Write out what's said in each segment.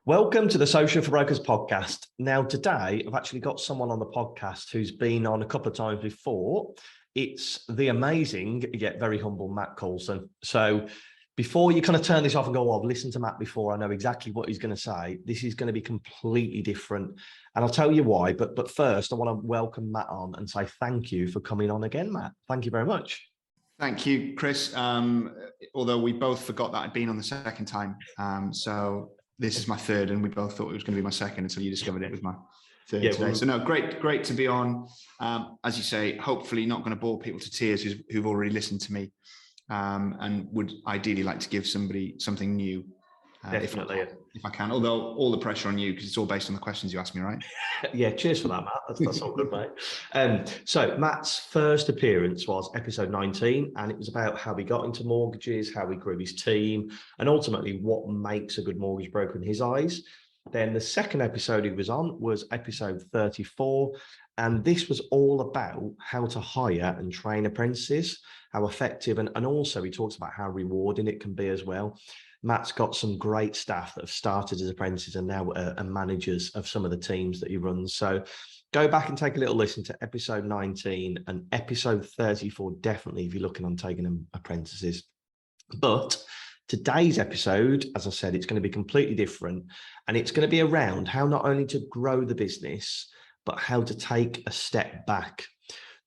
Welcome to the Social for Brokers podcast. Now, today, I've actually got someone on the podcast who's been on a couple of times before. It's the amazing, yet very humble Matt Coulson. So before you kind of turn this off and go, oh, I've listened to Matt before, I know exactly what he's going to say. This is going to be completely different. And I'll tell you why. But first, I want to welcome Matt on and say thank you for coming on again, Matt. Thank you very much. Thank you, Chris. Although we both forgot that I'd been on the second time. So this is my third, and we both thought it was going to be my second until you discovered it was my third today. So no, great to be on. As you say, hopefully not going to bore people to tears who've already listened to me, and would ideally like to give somebody something new. Definitely. If I can, although all the pressure on you because it's all based on the questions you asked me, right? Yeah, cheers for that, Matt. That's all good, mate. So Matt's first appearance was episode 19, and it was about how he got into mortgages, how he grew his team, and ultimately what makes a good mortgage broker in his eyes. Then the second episode he was on was episode 34, and this was all about how to hire and train apprentices, how effective, and also he talks about how rewarding it can be as well. Matt's got some great staff that have started as apprentices and now are managers of some of the teams that he runs. So go back and take a little listen to episode 19 and episode 34, definitely, if you're looking on taking them apprentices. But today's episode, as I said, it's going to be completely different. And it's going to be around how not only to grow the business, but how to take a step back.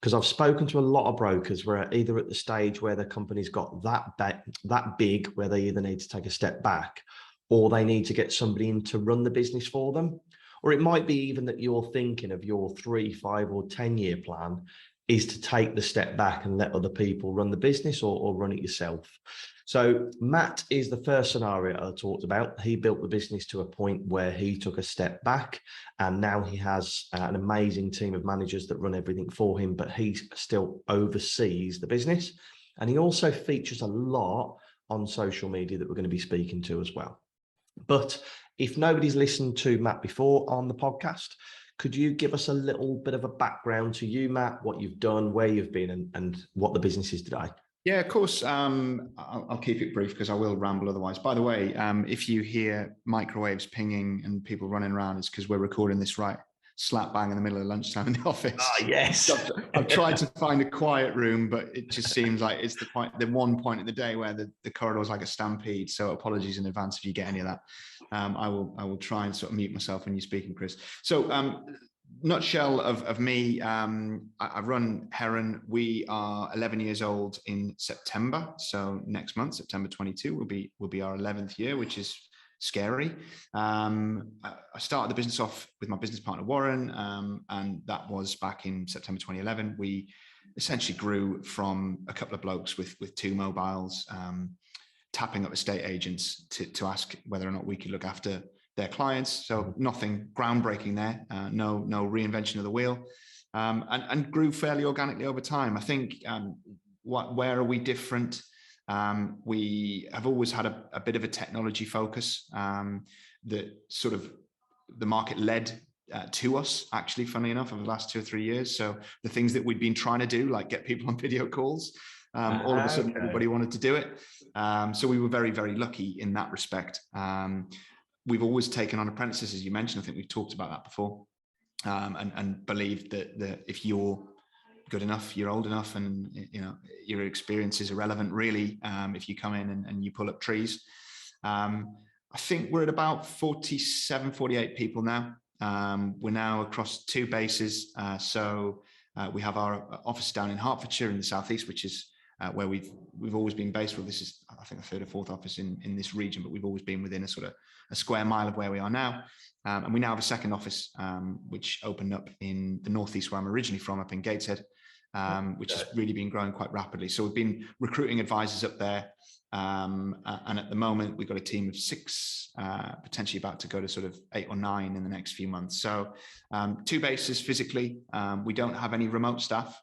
Because I've spoken to a lot of brokers where are either at the stage where the company's got that big, where they either need to take a step back or they need to get somebody in to run the business for them. Or it might be even that you're thinking of your 3, 5 or 10-year plan is to take the step back and let other people run the business or run it yourself. So Matt is the first scenario I talked about. He built the business to a point where he took a step back, and now he has an amazing team of managers that run everything for him, but he still oversees the business. And he also features a lot on social media that we're going to be speaking to as well. But if nobody's listened to Matt before on the podcast, could you give us a little bit of a background to you, Matt, what you've done, where you've been, and what the business is today? Yeah, of course. I'll keep it brief because I will ramble otherwise. By the way, if you hear microwaves pinging and people running around, it's because we're recording this right slap bang in the middle of lunchtime in the office. Ah, yes. So I've tried to find a quiet room, but it just seems like it's the one point in the day where the corridor is like a stampede. So apologies in advance if you get any of that. I will try and sort of mute myself when you're speaking, Chris. So nutshell of me, I run Heron. We are 11 years old in September. So next month, September 22, will be our 11th year, which is scary. I started the business off with my business partner, Warren, and that was back in September 2011. We essentially grew from a couple of blokes with 2 mobiles, tapping up estate agents to ask whether or not we could look after their clients. So nothing groundbreaking there, no reinvention of the wheel, and grew fairly organically over time. I think where are we different? We have always had a bit of a technology focus that sort of the market led to us, actually, funnily enough, over the last 2 or 3 years. So the things that we'd been trying to do, like get people on video calls, all of a sudden everybody wanted to do it. So we were very, very lucky in that respect. We've always taken on apprentices, as you mentioned. I think we've talked about that before, and believed that if you're good enough, you're old enough, and your experience is irrelevant, really, if you come in and you pull up trees. I think we're at about 47, 48 people now. We're now across 2 bases. So we have our office down in Hertfordshire in the southeast, which is where we've always been based. Well, this is, I think, the 3rd or 4th office in this region, but we've always been within a sort of a square mile of where we are now. And we now have a second office, which opened up in the northeast, where I'm originally from, up in Gateshead, which has really been growing quite rapidly. So we've been recruiting advisors up there. And at the moment, we've got a team of 6, potentially about to go to sort of 8 or 9 in the next few months. So 2 bases physically. We don't have any remote staff.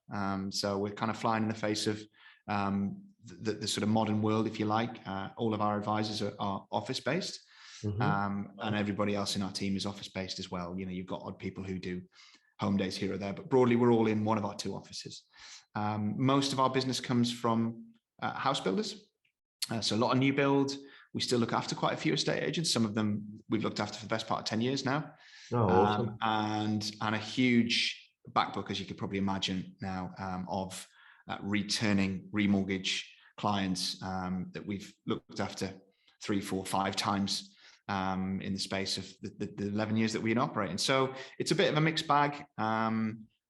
So we're kind of flying in the face of the sort of modern world, if you like. All of our advisors are office-based. And everybody else in our team is office-based as well. You've got odd people who do home days here or there, but broadly, we're all in one of our 2 offices. Most of our business comes from house builders. So a lot of new build. We still look after quite a few estate agents. Some of them we've looked after for the best part of 10 years now. Oh, awesome. And a huge back book, as you could probably imagine now, of returning remortgage clients that we've looked after 3, 4, 5 times in the space of the 11 years that we've been operating. So it's a bit of a mixed bag.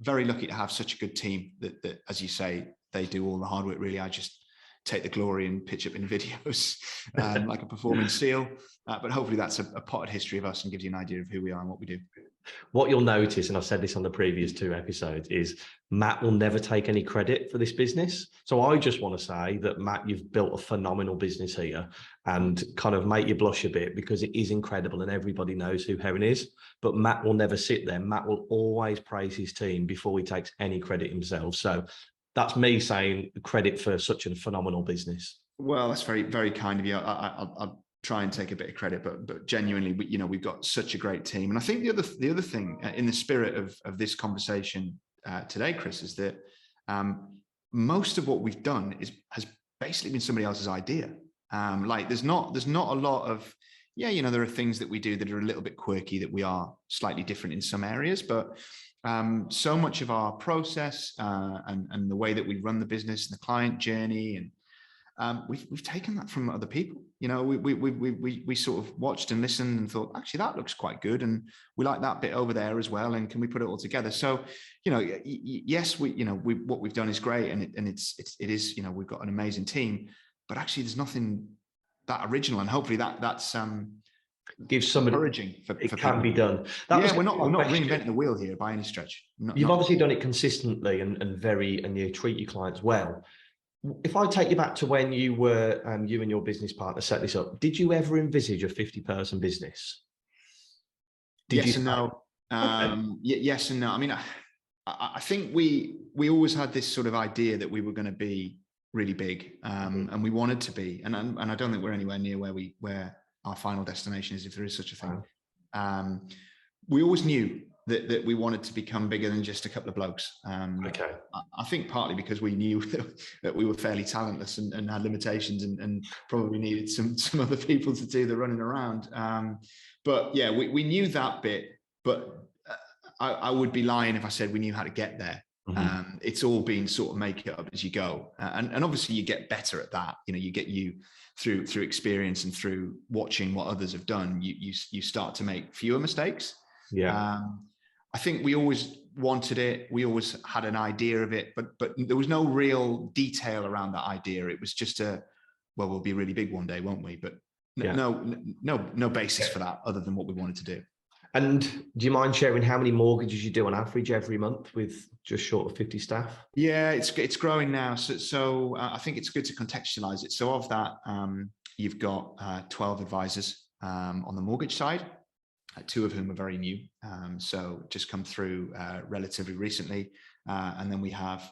Very lucky to have such a good team that, as you say, they do all the hard work. Really, I just take the glory and pitch up in videos like a performing seal. But hopefully that's a potted history of us and gives you an idea of who we are and what we do. What you'll notice, and I've said this on the previous 2 episodes, is Matt will never take any credit for this business. So I just want to say that, Matt, you've built a phenomenal business here, and kind of make you blush a bit, because it is incredible and everybody knows who Heron is. But Matt will never sit there. Matt will always praise his team before he takes any credit himself. So that's me saying credit for such a phenomenal business. Well, that's very, very kind of you. I'll try and take a bit of credit, but genuinely, we've got such a great team. And I think the other thing, in the spirit of this conversation today, Chris, is that most of what we've done has basically been somebody else's idea. Like there's not a lot of, there are things that we do that are a little bit quirky, that we are slightly different in some areas, but so much of our process and the way that we run the business and the client journey, and we've taken that from other people. We sort of watched and listened and thought, actually, that looks quite good, and we like that bit over there as well, and can we put it all together? So, yes, what we've done is great, and it is, we've got an amazing team, but actually, there's nothing that original, and hopefully that's gives some encouraging for it people. Can be done. We're not reinventing the wheel here by any stretch. You've obviously done it consistently and you treat your clients well. If I take you back to when you were, you and your business partner set this up, did you ever envisage a 50-person business? Yes and no. Yes and no. I mean, I think we always had this sort of idea that we were going to be really big, and we wanted to be, and I don't think we're anywhere near where our final destination is, if there is such a thing. We always knew that we wanted to become bigger than just a couple of blokes. Okay. I think partly because we knew that we were fairly talentless and had limitations, and probably needed some other people to do the running around. But yeah, we knew that bit, but I would be lying if I said we knew how to get there. Mm-hmm. It's all been sort of make it up as you go. And obviously you get better at that. You through experience and through watching what others have done, you start to make fewer mistakes. Yeah. I think we always wanted it. We always had an idea of it, but there was no real detail around that idea. It was just we'll be really big one day, won't we? But no basis for that other than what we wanted to do. And do you mind sharing how many mortgages you do on average every month with just short of 50 staff? Yeah, it's growing now. So I think it's good to contextualize it. So of that, you've got 12 advisors on the mortgage side. 2 of whom are very new, so just come through relatively recently. And then we have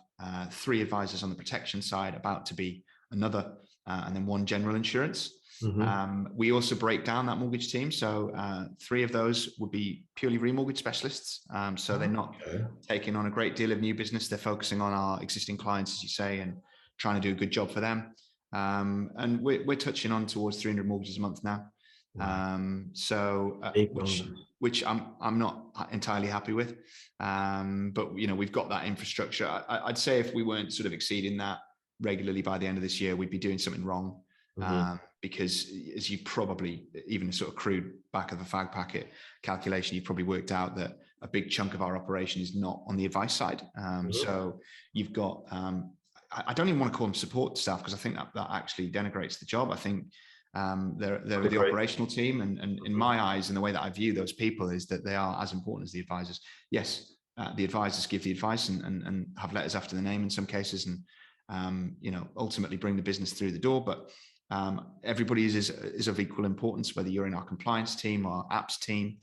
3 advisors on the protection side, about to be another, and then 1 general insurance. Mm-hmm. We also break down that mortgage team. So 3 of those would be purely remortgage specialists. So they're not taking on a great deal of new business. They're focusing on our existing clients, as you say, and trying to do a good job for them. And we're touching on towards 300 mortgages a month now. Which I'm not entirely happy with, but we've got that infrastructure. I'd say if we weren't sort of exceeding that regularly by the end of this year, we'd be doing something wrong. Mm-hmm. Because as you probably, even a sort of crude back of the fag packet calculation, you've probably worked out that a big chunk of our operation is not on the advice side. Mm-hmm. So you've got I don't even want to call them support staff, because I think that actually denigrates the job. I think they're the operational team, and in my eyes, and the way that I view those people, is that they are as important as the advisors. Yes, the advisors give the advice and have letters after the name in some cases, and ultimately bring the business through the door. But everybody is of equal importance, whether you're in our compliance team, our apps team,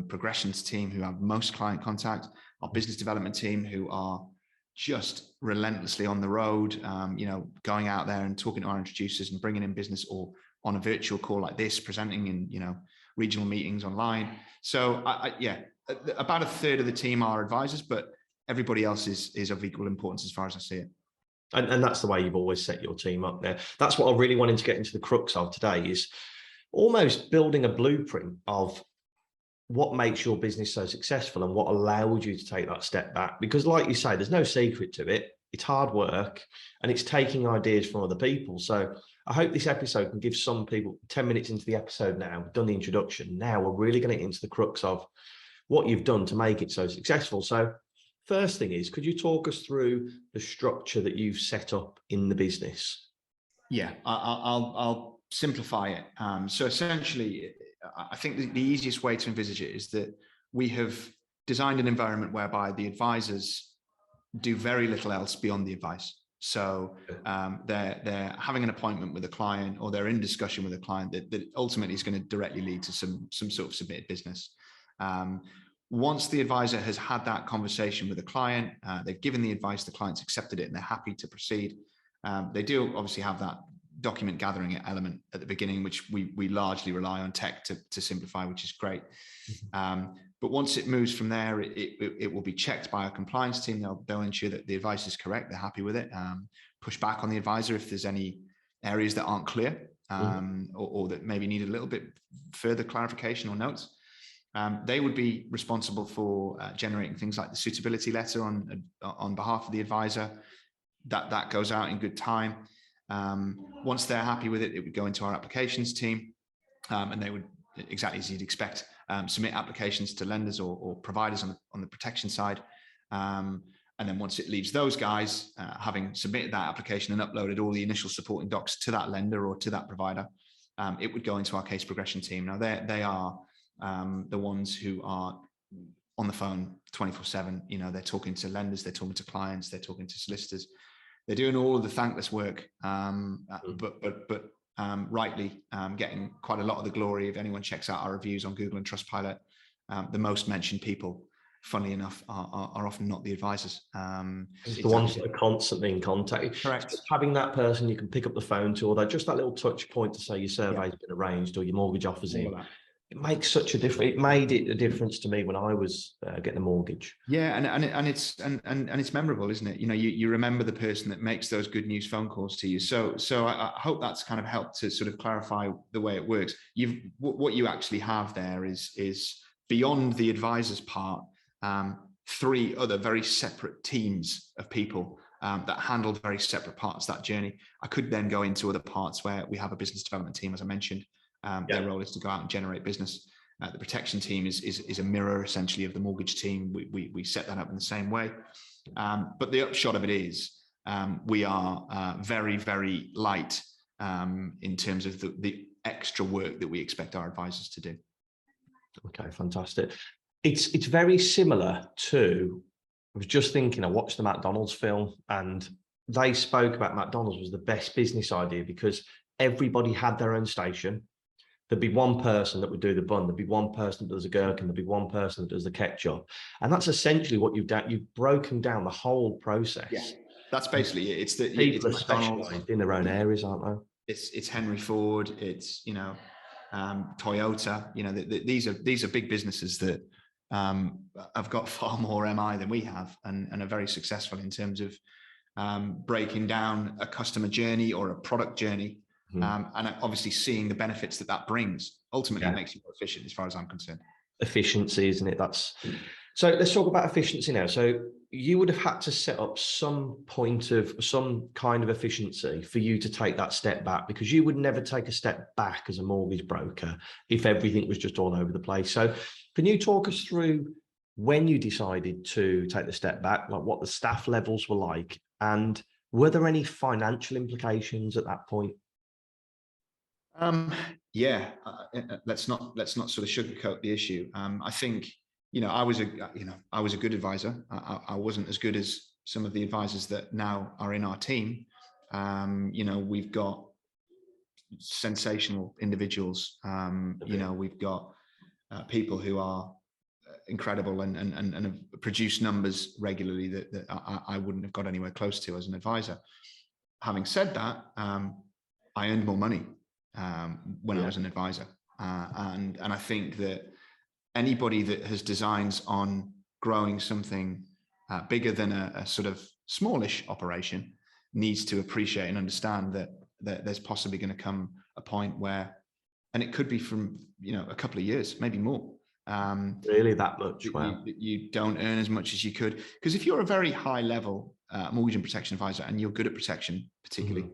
progressions team, who have most client contact, our business development team, who are just relentlessly on the road, going out there and talking to our introducers and bringing in business, or on a virtual call like this, presenting in, regional meetings online. So about a third of the team are advisors, but everybody else is of equal importance as far as I see it. And that's the way you've always set your team up there. That's what I really wanted to get into the crux of today, is almost building a blueprint of what makes your business so successful and what allowed you to take that step back. Because like you say, there's no secret to it. It's hard work and it's taking ideas from other people. So I hope this episode can give some people 10 minutes into the episode now, we've done the introduction. Now we're really going to get into the crux of what you've done to make it so successful. So first thing is, could you talk us through the structure that you've set up in the business? Yeah, I'll simplify it. So essentially, I think the easiest way to envisage it is that we have designed an environment whereby the advisors do very little else beyond the advice. So they're having an appointment with a client, or they're in discussion with a client that ultimately is going to directly lead to some sort of submitted business. Once the advisor has had that conversation with the client, they've given the advice, the client's accepted it, and they're happy to proceed. They do obviously have that document gathering element at the beginning, which we largely rely on tech to simplify, which is great. But once it moves from there, it will be checked by our compliance team. They'll ensure that the advice is correct, they're happy with it, push back on the advisor if there's any areas that aren't clear, or that maybe need a little bit further clarification or notes. They would be responsible for generating things like the suitability letter on behalf of the advisor. That goes out in good time. Once they're happy with it, it would go into our applications team, and they would, exactly as you'd expect, submit applications to lenders or providers on the protection side. And then once it leaves those guys, having submitted that application and uploaded all the initial supporting docs to that lender or to that provider, it would go into our case progression team. Now, they are the ones who are on the phone 24/7. They're talking to lenders, they're talking to clients, they're talking to solicitors. They're doing all of the thankless work, but rightly getting quite a lot of the glory. If anyone checks out our reviews on Google and Trustpilot, the most mentioned people, funnily enough, are often not the advisors. It's the ones that are constantly in contact. Correct. Just having that person you can pick up the phone to, or just that little touch point to say your survey's been arranged or your mortgage offer's in. It makes such a difference. It made it a difference to me when I was getting a mortgage. Yeah, and it's memorable, isn't it? You remember the person that makes those good news phone calls to you. So I hope that's kind of helped to sort of clarify the way it works. What you actually have there is beyond the advisor's part, 3 other very separate teams of people that handle very separate parts of that journey. I could then go into other parts where we have a business development team, as I mentioned. Their role is to go out and generate business. The protection team is a mirror essentially of the mortgage team. We set that up in the same way. But the upshot of it is we are very, very light in terms of the extra work that we expect our advisors to do. Okay, fantastic. It's very similar to, I was just thinking, I watched the McDonald's film and they spoke about McDonald's was the best business idea because everybody had their own station. There'd be one person that would do the bun. There'd be one person that does the gherkin. There'd be one person that does the ketchup. And that's essentially what you've done. You've broken down the whole process. Yeah, that's basically it. It's that people are specialised in their own areas, aren't they? It's Henry Ford. It's Toyota. These are big businesses that have got far more MI than we have, and are very successful in terms of breaking down a customer journey or a product journey. And obviously seeing the benefits that brings. Ultimately, it makes you more efficient as far as I'm concerned. Efficiency, isn't it? So let's talk about efficiency now. So you would have had to set up some kind of efficiency for you to take that step back, because you would never take a step back as a mortgage broker if everything was just all over the place. So can you talk us through when you decided to take the step back, like what the staff levels were like, and were there any financial implications at that point? Let's not sort of sugarcoat the issue. I think I was a good advisor. I wasn't as good as some of the advisors that now are in our team. We've got sensational individuals. We've got people who are incredible and have produced numbers regularly that I wouldn't have got anywhere close to as an advisor. Having said that, I earned more money when I was an advisor. And I think that anybody that has designs on growing something bigger than a sort of smallish operation needs to appreciate and understand that there's possibly going to come a point where, and it could be from, a couple of years, maybe more. Really, that much? Wow. You don't earn as much as you could, because if you're a very high level mortgage and protection advisor and you're good at protection, particularly,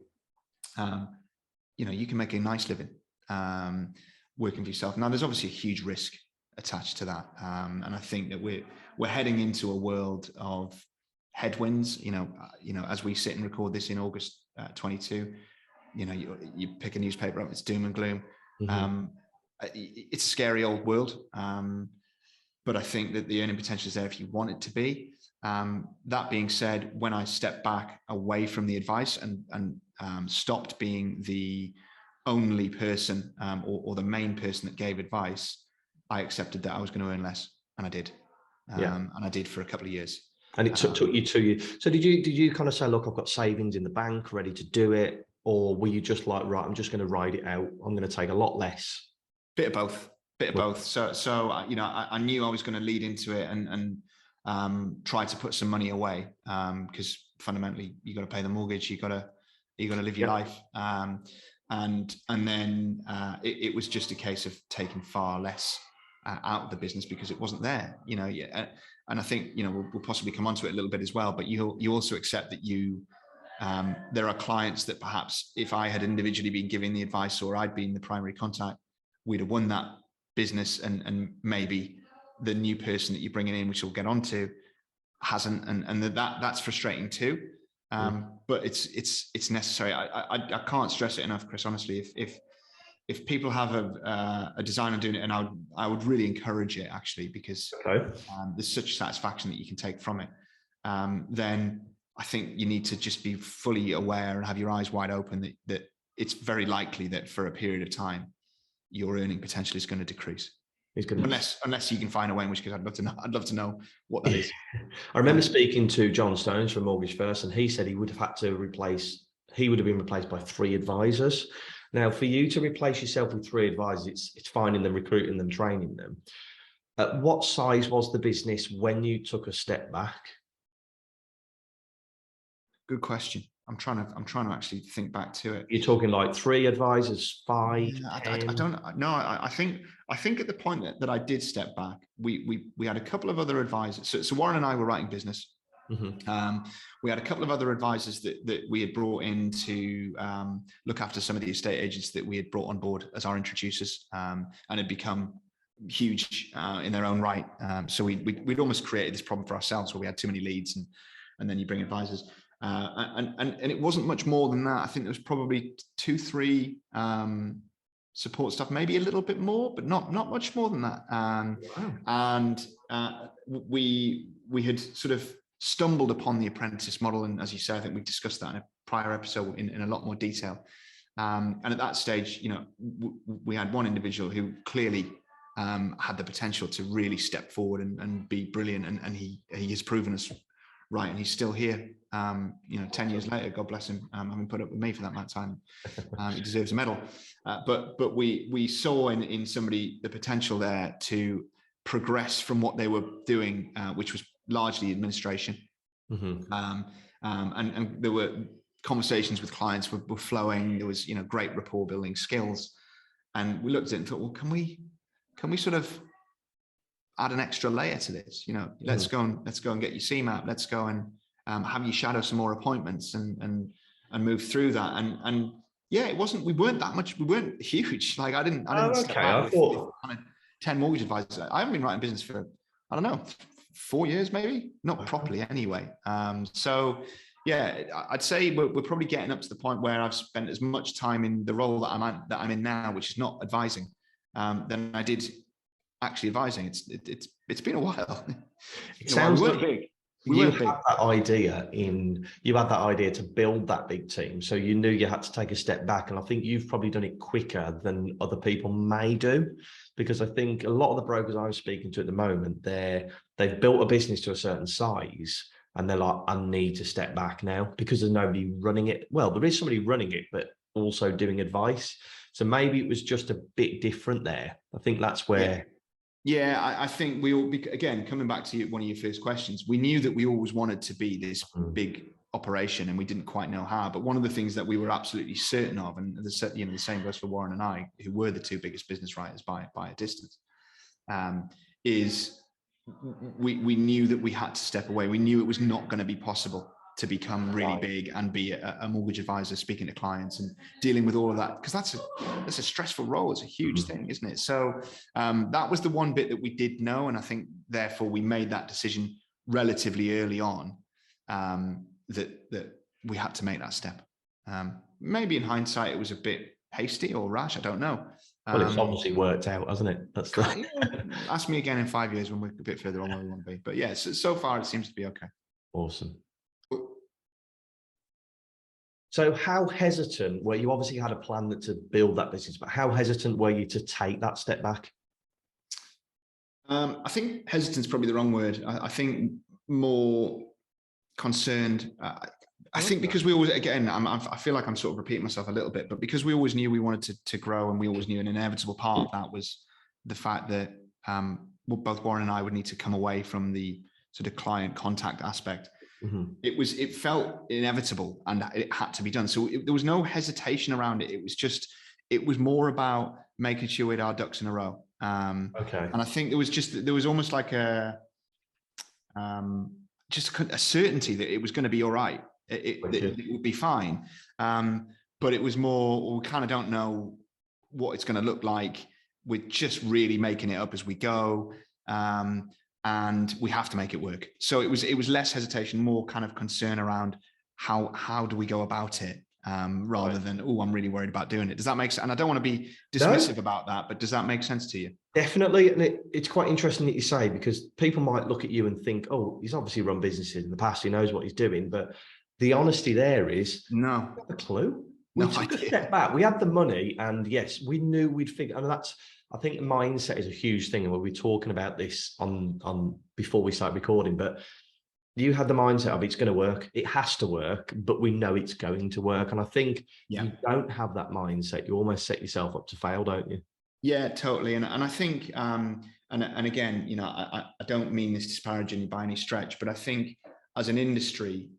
you can make a nice living working for yourself. Now, there's obviously a huge risk attached to that, and I think that we're heading into a world of headwinds. As we sit and record this in August 22, you pick a newspaper up, it's doom and gloom. It's a scary old world, but I think that the earning potential is there if you want it to be. That being said, when I stepped back away from the advice and stopped being the only person or the main person that gave advice, I accepted that I was going to earn less, and I did. And I did for a couple of years. And it took you 2 years. So did you kind of say, look, I've got savings in the bank ready to do it? Or were you just like, right, I'm just going to ride it out. I'm going to take a lot less. Bit of both. So I knew I was going to lead into it and try to put some money away, because fundamentally you got to pay the mortgage, you got to live your life, and then it was just a case of taking far less out of the business because it wasn't there, and I think we'll possibly come onto it a little bit as well. But you also accept that there are clients that perhaps if I had individually been giving the advice or I'd been the primary contact, we'd have won that business, and maybe the new person that you're bringing in, which we'll get onto, hasn't, and that's frustrating too. But it's necessary. I can't stress it enough, Chris. Honestly, if people have a design on doing it, and I would really encourage it actually, because there's such satisfaction that you can take from it. Then I think you need to just be fully aware and have your eyes wide open that it's very likely that for a period of time, your earning potential is going to decrease. Unless you can find a way, in which case I'd love to know what that is. I remember speaking to John Stones from Mortgage First, and he said he would have been replaced by 3 advisors. Now, for you to replace yourself with 3 advisors, it's finding them, recruiting them, training them. At what size was the business when you took a step back? Good question. I'm trying to actually think back to it. You're talking like 3 advisors, 5, 10? I don't know. I think at the point that I did step back, we had a couple of other advisors. So Warren and I were writing business. We had a couple of other advisors that we had brought in to look after some of the estate agents that we had brought on board as our introducers, and had become huge in their own right. So we'd almost created this problem for ourselves where we had too many leads, and then you bring advisors. And it wasn't much more than that. I think there was probably 2, 3 support staff, maybe a little bit more, but not much more than that. And we had sort of stumbled upon the apprentice model, and as you say, I think we discussed that in a prior episode in a lot more detail. And at that stage, we had one individual who clearly had the potential to really step forward and be brilliant, and he has proven us right, and he's still here. 10 years later, God bless him, having put up with me for that amount of time. He deserves a medal. But we saw in somebody the potential there to progress from what they were doing, which was largely administration. And there were conversations with clients were flowing. There was great rapport building skills, and we looked at it and thought, well, can we sort of add an extra layer to this? Let's go and get your CMAP. Let's go and have you shadow some more appointments and move through that. And yeah, we weren't huge. Like I didn't step out with 10 mortgage advisors. I haven't been writing business for, I don't know, 4 years, maybe, not properly anyway. So yeah, I'd say we're probably getting up to the point where I've spent as much time in the role that I'm in now, which is not advising, than I did actually advising. It's been a while. It sounds like big. You had that idea to build that big team, so you knew you had to take a step back, and I think you've probably done it quicker than other people may do, because I think a lot of the brokers I'm speaking to at the moment, they've built a business to a certain size, and they're like, I need to step back now because there's nobody running it. Well, there is somebody running it, but also doing advice. So maybe it was just a bit different there. I think that's where. Yeah, I think again, coming back to one of your first questions, we knew that we always wanted to be this big operation, and we didn't quite know how. But one of the things that we were absolutely certain of, and the same goes for Warren and I, who were the two biggest business writers by a distance, is we knew that we had to step away. We knew it was not going to be possible to become really big and be a mortgage advisor, speaking to clients and dealing with all of that, because that's a stressful role. It's a huge thing, isn't it? So that was the one bit that we did know, and I think therefore we made that decision relatively early on, that we had to make that step. Maybe in hindsight it was a bit hasty or rash, I don't know. Well, it's obviously worked out, hasn't it? That's ask me again in 5 years when we're a bit further on where we want to be. But yeah, so far it seems to be okay. Awesome. So how hesitant were you? Obviously you had a plan to build that business, but how hesitant were you to take that step back? I think hesitant is probably the wrong word. I think more concerned. I think because we always, again, I feel like I'm sort of repeating myself a little bit, but because we always knew we wanted to grow, and we always knew an inevitable part of that was the fact that both Warren and I would need to come away from the sort of client contact aspect. It felt inevitable, and it had to be done. So there was no hesitation around it. It was more about making sure we had our ducks in a row. Okay. And I think there was almost like a certainty that it was going to be all right. It would be fine. But it was more, we kind of don't know what it's going to look like. We're just really making it up as we go. And we have to make it work. So it was less hesitation, more kind of concern around how do we go about it, rather than, oh, I'm really worried about doing it. Does that make sense? And I don't want to be dismissive about that, but does that make sense to you? Definitely. And it's quite interesting that you say, because people might look at you and think, oh, he's obviously run businesses in the past, he knows what he's doing. But the honesty there is, no, we have a clue. We took a step back. We had the money, and yes, we knew we'd figure. And I think mindset is a huge thing, and we'll be talking about this on before we start recording. But you had the mindset of it's going to work. It has to work, but we know it's going to work. And I think you don't have that mindset. You almost set yourself up to fail, don't you? Yeah, totally. And I think, and again, I don't mean this disparagingly by any stretch, but I think as an industry,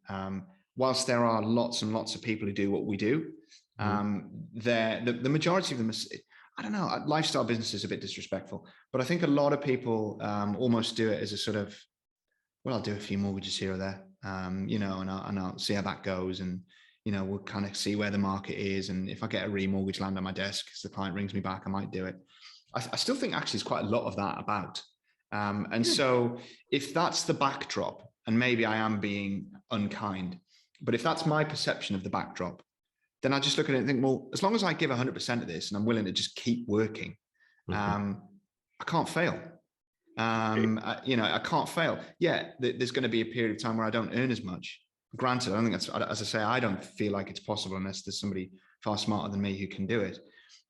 whilst there are lots and lots of people who do what we do, the majority of them, I don't know, lifestyle business is a bit disrespectful, but I think a lot of people almost do it as a sort of, well, I'll do a few mortgages here or there, and I'll see how that goes. And, we'll kind of see where the market is. And if I get a remortgage land on my desk, as the client rings me back, I might do it. I still think actually there's quite a lot of that about. So if that's the backdrop, and maybe I am being unkind, but if that's my perception of the backdrop, then I just look at it and think, well, as long as I give 100% of this and I'm willing to just keep working, I can't fail. I can't fail. Yeah, there's going to be a period of time where I don't earn as much. Granted, I don't think that's, as I say, I don't feel like it's possible unless there's somebody far smarter than me who can do it.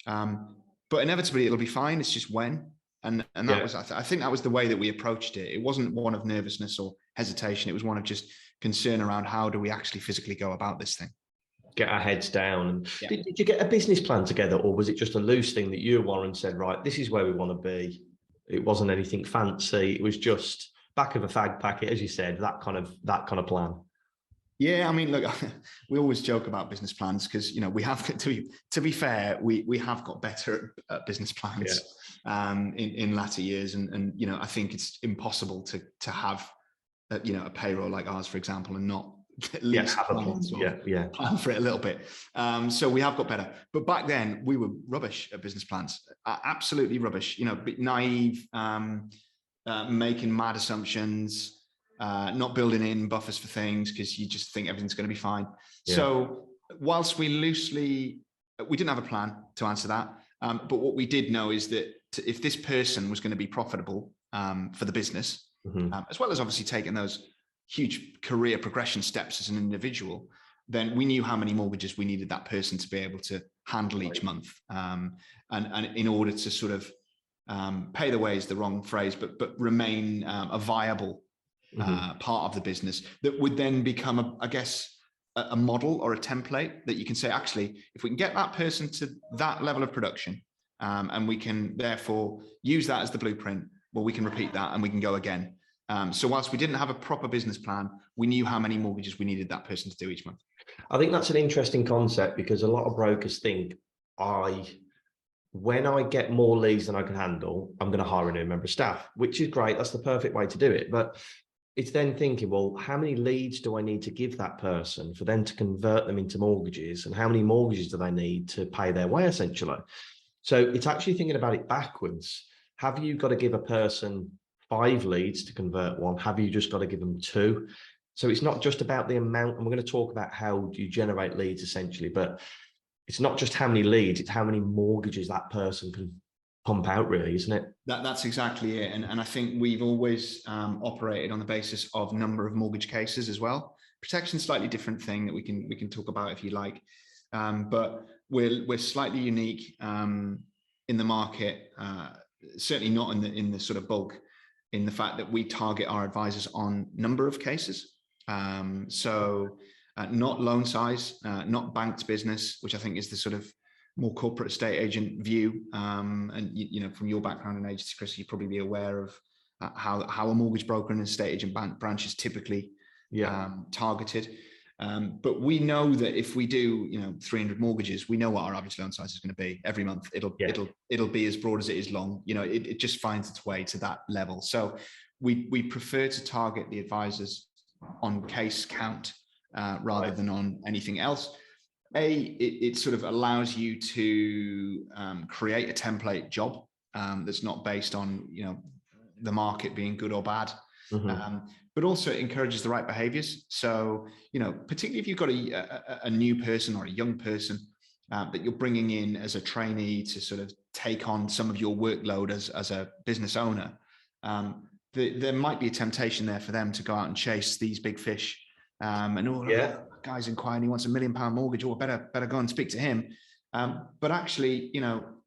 But inevitably it'll be fine. It's just when. And that was, I think that was the way that we approached it. It wasn't one of nervousness or hesitation. It was one of just concern around how do we actually physically go about this thing. Get our heads down. Did you get a business plan together, or was it just a loose thing that you and Warren said, right, this is where we want to be? It wasn't anything fancy. It was just back of a fag packet, as you said, that kind of plan. Yeah, I mean, look, we always joke about business plans because, we have to be fair, we have got better at business plans in latter years. And I think it's impossible to have, a payroll like ours, for example, and not at least plan for it a little bit. So we have got better. But back then we were rubbish at business plans, absolutely rubbish, naive, making mad assumptions, not building in buffers for things because you just think everything's going to be fine. So whilst we didn't have a plan to answer that, but what we did know is that if this person was going to be profitable for the business, as well as obviously taking those huge career progression steps as an individual, then we knew how many mortgages we needed that person to be able to handle each month. And in order to sort of pay the way is the wrong phrase, but remain a viable part of the business that would then become, a model or a template that you can say, actually, if we can get that person to that level of production, and we can therefore use that as the blueprint, well, we can repeat that and we can go again. So whilst we didn't have a proper business plan, we knew how many mortgages we needed that person to do each month. I think that's an interesting concept, because a lot of brokers think, when I get more leads than I can handle, I'm going to hire a new member of staff, which is great. That's the perfect way to do it. But it's then thinking, well, how many leads do I need to give that person for them to convert them into mortgages? And how many mortgages do they need to pay their way, essentially? So it's actually thinking about it backwards. Have you got to give a person 5 leads to convert one? Have you just got to give them 2? So it's not just about the amount, and we're going to talk about how you generate leads essentially, but it's not just how many leads, it's how many mortgages that person can pump out, really, isn't it? That's exactly it. And I think we've always operated on the basis of number of mortgage cases as well. Protection, slightly different thing that we can talk about if you like. But we're slightly unique in the market, certainly not in the sort of bulk, in the fact that we target our advisors on number of cases. Not loan size, not banked business, which I think is the sort of more corporate estate agent view. And you know, from your background in agency, Chris, you'd probably be aware of how a mortgage broker and estate agent branch is typically targeted. But we know that if we do, 300 mortgages, we know what our average loan size is going to be every month. It'll be as broad as it is long. It just finds its way to that level. So we prefer to target the advisors on case count rather than on anything else. It sort of allows you to create a template job that's not based on the market being good or bad. But also it encourages the right behaviors. So, particularly if you've got a new person or a young person that you're bringing in as a trainee to sort of take on some of your workload as a business owner, there might be a temptation there for them to go out and chase these big fish. Guy's inquiring, he wants £1 million mortgage. Better go and speak to him. But actually,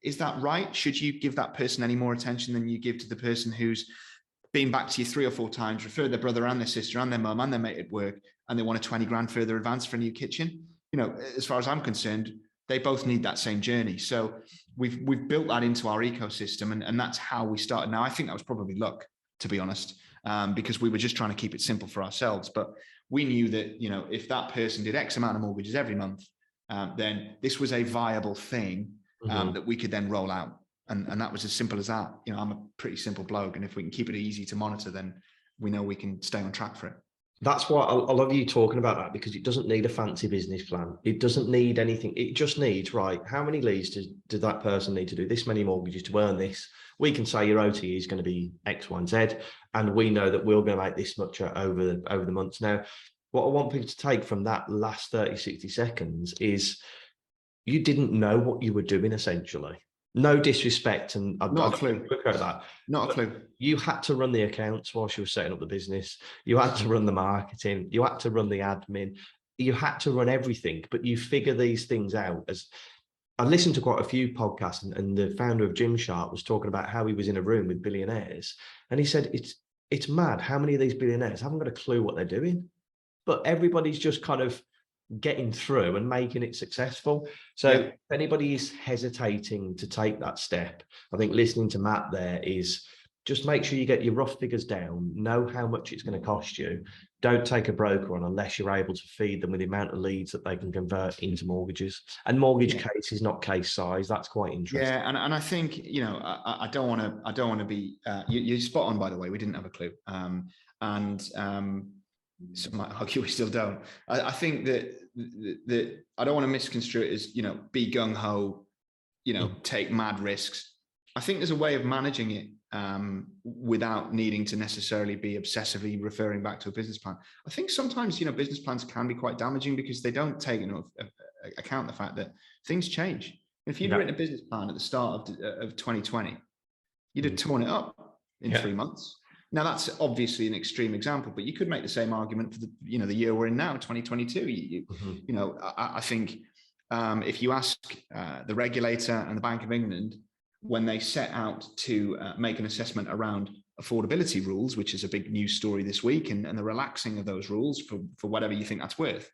is that right? Should you give that person any more attention than you give to the person who's been back to you 3 or 4 times, referred their brother and their sister and their mum and their mate at work, and they want a 20 grand further advance for a new kitchen? As far as I'm concerned, they both need that same journey. So we've built that into our ecosystem, and that's how we started. Now, I think that was probably luck, to be honest, because we were just trying to keep it simple for ourselves. But we knew that, if that person did X amount of mortgages every month, then this was a viable thing that we could then roll out. And that was as simple as that. I'm a pretty simple bloke, and if we can keep it easy to monitor, then we know we can stay on track for it. That's why I love you talking about that, because it doesn't need a fancy business plan. It doesn't need anything. It just needs, right, how many leads does that person need to do? This many mortgages to earn this. We can say your OTE is going to be X, Y, and Z, and we know that we're going to make this much over the months. Now, what I want people to take from that last 30, 60 seconds is you didn't know what you were doing, essentially. No disrespect, and not a clue. Not a clue. You had to run the accounts while she was setting up the business. You had to run the marketing. You had to run the admin. You had to run everything. But you figure these things out. As I listened to quite a few podcasts, and the founder of Gymshark was talking about how he was in a room with billionaires, and he said it's mad how many of these billionaires haven't got a clue what they're doing, but everybody's just kind of getting through and making it successful. So if anybody is hesitating to take that step, I think listening to Matt there is just make sure you get your rough figures down, know how much it's going to cost you. Don't take a broker on unless you're able to feed them with the amount of leads that they can convert into mortgages. And mortgage case is not case size. That's quite interesting. Yeah, and I think I don't want to be. You're spot on, by the way. We didn't have a clue, some might argue we still don't. I think that I don't want to misconstrue it as be gung ho, take mad risks. I think there's a way of managing it without needing to necessarily be obsessively referring back to a business plan. I think sometimes business plans can be quite damaging because they don't take into account the fact that things change. If you'd written a business plan at the start of 2020, you'd have torn it up in 3 months. Now, that's obviously an extreme example, but you could make the same argument for the year we're in now, 2022. I think if you ask the regulator and the Bank of England, when they set out to make an assessment around affordability rules, which is a big news story this week, and the relaxing of those rules for whatever you think that's worth,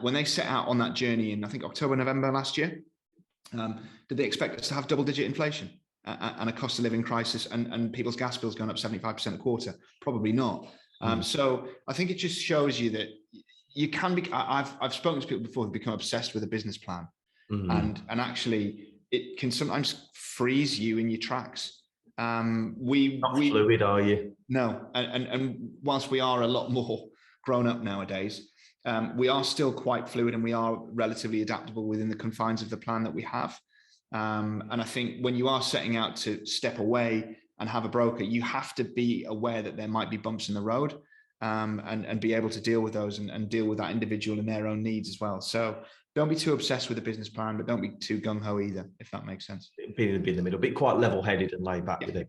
when they set out on that journey in, I think, October, November last year, did they expect us to have double-digit inflation? and a cost of living crisis and people's gas bills going up 75% a quarter? Probably not. So I think it just shows you that you can be. I've spoken to people before who become obsessed with a business plan, and actually it can sometimes freeze you in your tracks. Not fluid, are you? No, and whilst we are a lot more grown up nowadays, we are still quite fluid, and we are relatively adaptable within the confines of the plan that we have. And I think when you are setting out to step away and have a broker, you have to be aware that there might be bumps in the road, and be able to deal with those and deal with that individual and their own needs as well. So don't be too obsessed with the business plan, but don't be too gung-ho either, if that makes sense. Be in the middle, be quite level-headed and laid back with it.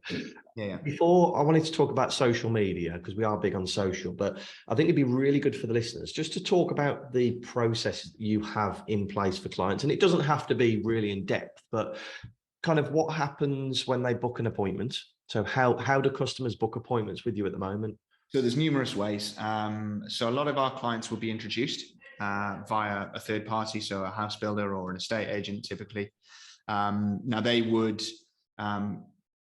Yeah. Before, I wanted to talk about social media, because we are big on social, but I think it'd be really good for the listeners just to talk about the processes that you have in place for clients. And it doesn't have to be really in depth, but kind of what happens when they book an appointment. So how do customers book appointments with you at the moment? So there's numerous ways. So a lot of our clients will be introduced via a third party, so a house builder or an estate agent typically. Now they would,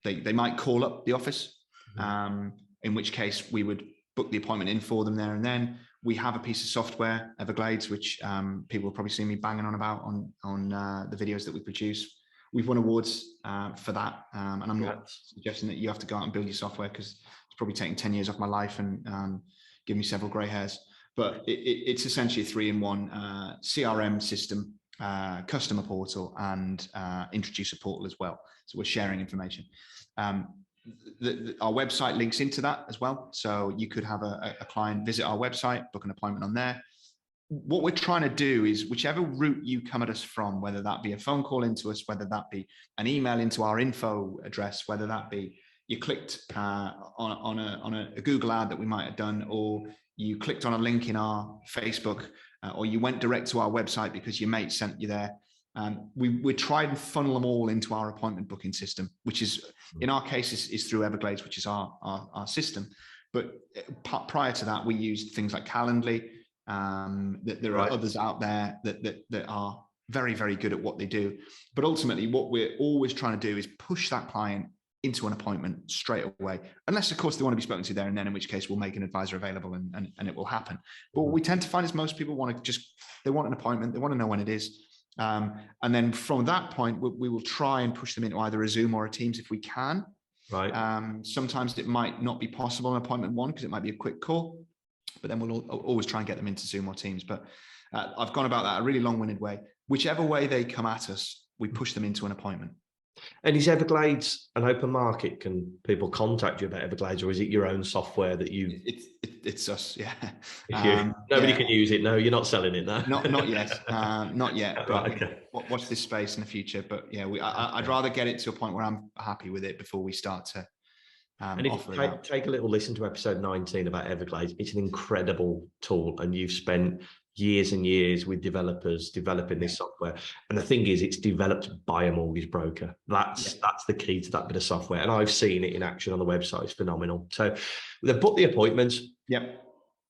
they might call up the office, in which case we would book the appointment in for them there and then. We have a piece of software, Everglades, which people will probably see me banging on about on the videos that we produce. We've won awards for that, and I'm not suggesting that you have to go out and build your software, because it's probably taking 10 years off my life and give me several grey hairs. But it's essentially a 3-in-1 CRM system, customer portal, and introducer portal as well. So we're sharing information. Our website links into that as well. So you could have a client visit our website, book an appointment on there. What we're trying to do is, whichever route you come at us from, whether that be a phone call into us, whether that be an email into our info address, whether that be you clicked on a Google ad that we might have done, or you clicked on a link in our Facebook, or you went direct to our website because your mate sent you there. We try and funnel them all into our appointment booking system, which is, in our case, is through Everglades, which is our system. But prior to that, we used things like Calendly. There are others out there that are very, very good at what they do. But ultimately, what we're always trying to do is push that client into an appointment straight away, unless of course they want to be spoken to there and then, in which case we'll make an advisor available and it will happen. But what we tend to find is most people they want an appointment, they want to know when it is. And then from that point, we will try and push them into either a Zoom or a Teams if we can. Right. Sometimes it might not be possible on appointment one because it might be a quick call, but then we'll always try and get them into Zoom or Teams. But I've gone about that a really long-winded way. Whichever way they come at us, we push them into an appointment. And is Everglades an open market? Can people contact you about Everglades, or is it your own software that you? It's us, yeah. Nobody can use it. No, you're not selling it now. Not yet, not yet. But right, okay. Watch this space in the future. But yeah, I'd rather get it to a point where I'm happy with it before we start to. And if you take a little listen to episode 19 about Everglades, it's an incredible tool, and you've spent years and years with developers developing this software. And the thing is, it's developed by a mortgage broker. That's the key to that bit of software. And I've seen it in action on the website. It's phenomenal. So they've booked the appointments. Yep.